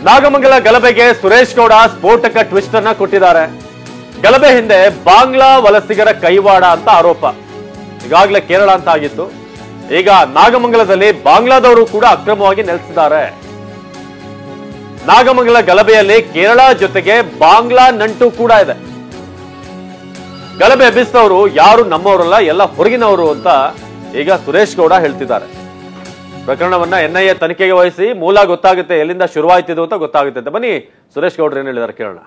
ನಾಗಮಂಗಲ ಗಲಭೆಗೆ ಸುರೇಶ್ ಗೌಡ ಸ್ಫೋಟಕ ಟ್ವಿಸ್ಟ್ ಅನ್ನ ಕೊಟ್ಟಿದ್ದಾರೆ. ಗಲಭೆ ಹಿಂದೆ ಬಾಂಗ್ಲಾ ವಲಸಿಗರ ಕೈವಾಡ ಅಂತ ಆರೋಪ. ಈಗಾಗಲೇ ಕೇರಳ ಅಂತ ಆಗಿತ್ತು. ಈಗ ನಾಗಮಂಗಲದಲ್ಲಿ ಬಾಂಗ್ಲಾದವರು ಕೂಡ ಅಕ್ರಮವಾಗಿ ನೆಲೆಸಿದ್ದಾರೆ. ನಾಗಮಂಗಲ ಗಲಭೆಯಲ್ಲಿ ಕೇರಳ ಜೊತೆಗೆ ಬಾಂಗ್ಲಾ ನಂಟು ಕೂಡ ಇದೆ. ಗಲಭೆ ಎಬ್ಬಿಸಿದವರು ಯಾರು ನಮ್ಮವರಲ್ಲ, ಎಲ್ಲ ಹೊರಗಿನವರು ಅಂತ ಈಗ ಸುರೇಶ್ ಗೌಡ ಹೇಳ್ತಿದ್ದಾರೆ. ಪ್ರಕರಣವನ್ನ ಎನ್ಐಎ ತನಿಖೆಗೆ ವಹಿಸಿ ಮೂಲ ಗೊತ್ತಾಗುತ್ತೆ, ಎಲ್ಲಿಂದ ಶುರುವಾಯ್ತಿದ್ದು ಅಂತ ಗೊತ್ತಾಗುತ್ತೆ ಅಂತ. ಬನ್ನಿ ಸುರೇಶ್ ಗೌಡ್ರು ಏನ್ ಹೇಳಿದ್ದಾರೆ ಕೇಳೋಣ.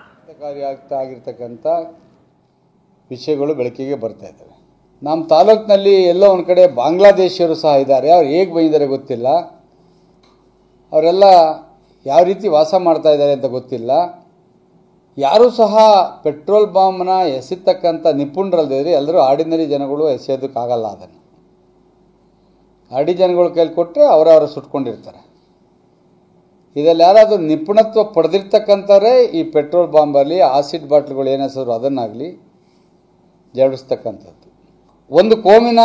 ಆಗಿರ್ತಕ್ಕಂಥ ವಿಷಯಗಳು ಬೆಳಕಿಗೆ ಬರ್ತಾ ಇದ್ದಾವೆ. ನಮ್ಮ ತಾಲೂಕಿನಲ್ಲಿ ಎಲ್ಲೋ ಒಂದು ಕಡೆ ಬಾಂಗ್ಲಾದೇಶಿಯರು ಸಹ ಇದ್ದಾರೆ. ಅವ್ರು ಹೇಗೆ ಬಂದಿದ್ದಾರೆ ಗೊತ್ತಿಲ್ಲ, ಅವರೆಲ್ಲ ಯಾವ ರೀತಿ ವಾಸ ಮಾಡ್ತಾ ಇದ್ದಾರೆ ಅಂತ ಗೊತ್ತಿಲ್ಲ. ಯಾರೂ ಸಹ ಪೆಟ್ರೋಲ್ ಬಾಂಬ್ನ ಎಸೆತಕ್ಕಂಥ ನಿಪುಣರಲ್ಲದಿದ್ರೆ ಎಲ್ಲರೂ ಆರ್ಡಿನರಿ ಜನಗಳು ಎಸೆಯೋದಕ್ಕಾಗಲ್ಲ. ಅದನ್ನು ಆಡಿ ಜನಗಳ ಕೈಲಿ ಕೊಟ್ಟರೆ ಅವರವರು ಸುಟ್ಕೊಂಡಿರ್ತಾರೆ. ಇದರಲ್ಲಿ ಯಾರಾದರೂ ನಿಪುಣತ್ವ ಪಡೆದಿರ್ತಕ್ಕಂಥವರೇ ಈ ಪೆಟ್ರೋಲ್ ಬಾಂಬಲ್ಲಿ ಆಸಿಡ್ ಬಾಟ್ಲ್ಗಳು ಏನು ಹೆಸರು ಅದನ್ನಾಗಲಿ ಜಡಿಸ್ತಕ್ಕಂಥದ್ದು. ಒಂದು ಕೋಮಿನ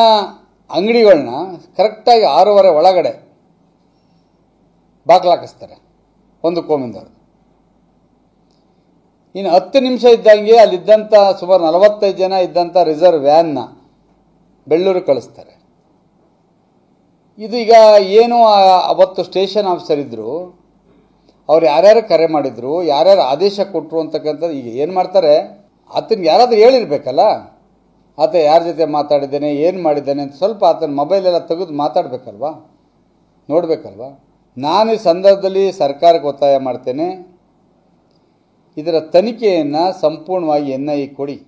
ಅಂಗಡಿಗಳನ್ನ ಕರೆಕ್ಟಾಗಿ 6:30 ಒಳಗಡೆ ಬಾಗ್ಲಾಕಿಸ್ತಾರೆ ಒಂದು ಕೋಮಿಂದವರು. ಇನ್ನು 10 ನಿಮಿಷ ಇದ್ದಂಗೆ ಅಲ್ಲಿದ್ದಂಥ ಸುಮಾರು 45 ಜನ ಇದ್ದಂಥ ರಿಸರ್ವ್ ವ್ಯಾನ್ನ ಬೆಳ್ಳೂರು ಕಳಿಸ್ತಾರೆ. ಇದು ಈಗ ಏನು ಅವತ್ತು ಸ್ಟೇಷನ್ ಆಫೀಸರ್ ಇದ್ದರು, ಅವ್ರು ಯಾರ್ಯಾರು ಕರೆ ಮಾಡಿದ್ರು, ಯಾರ್ಯಾರು ಆದೇಶ ಕೊಟ್ಟರು ಅಂತಕ್ಕಂಥದ್ದು ಈಗ ಏನು ಮಾಡ್ತಾರೆ, ಆತನಿಗೆ ಯಾರಾದರೂ ಹೇಳಿರ್ಬೇಕಲ್ಲ, ಆತ ಯಾರ ಜೊತೆ ಮಾತಾಡಿದ್ದೇನೆ, ಏನು ಮಾಡಿದ್ದಾನೆ ಅಂತ ಸ್ವಲ್ಪ ಆತನ ಮೊಬೈಲೆಲ್ಲ ತೆಗೆದು ಮಾತಾಡಬೇಕಲ್ವಾ, ನೋಡಬೇಕಲ್ವಾ. ನಾನು ಈ ಸಂದರ್ಭದಲ್ಲಿ ಸರ್ಕಾರಕ್ಕೆ ಒತ್ತಾಯ ಮಾಡ್ತೇನೆ, ಇದರ ತನಿಖೆಯನ್ನು ಸಂಪೂರ್ಣವಾಗಿ ಎನ್ಐಎ ಕೊಡಿ.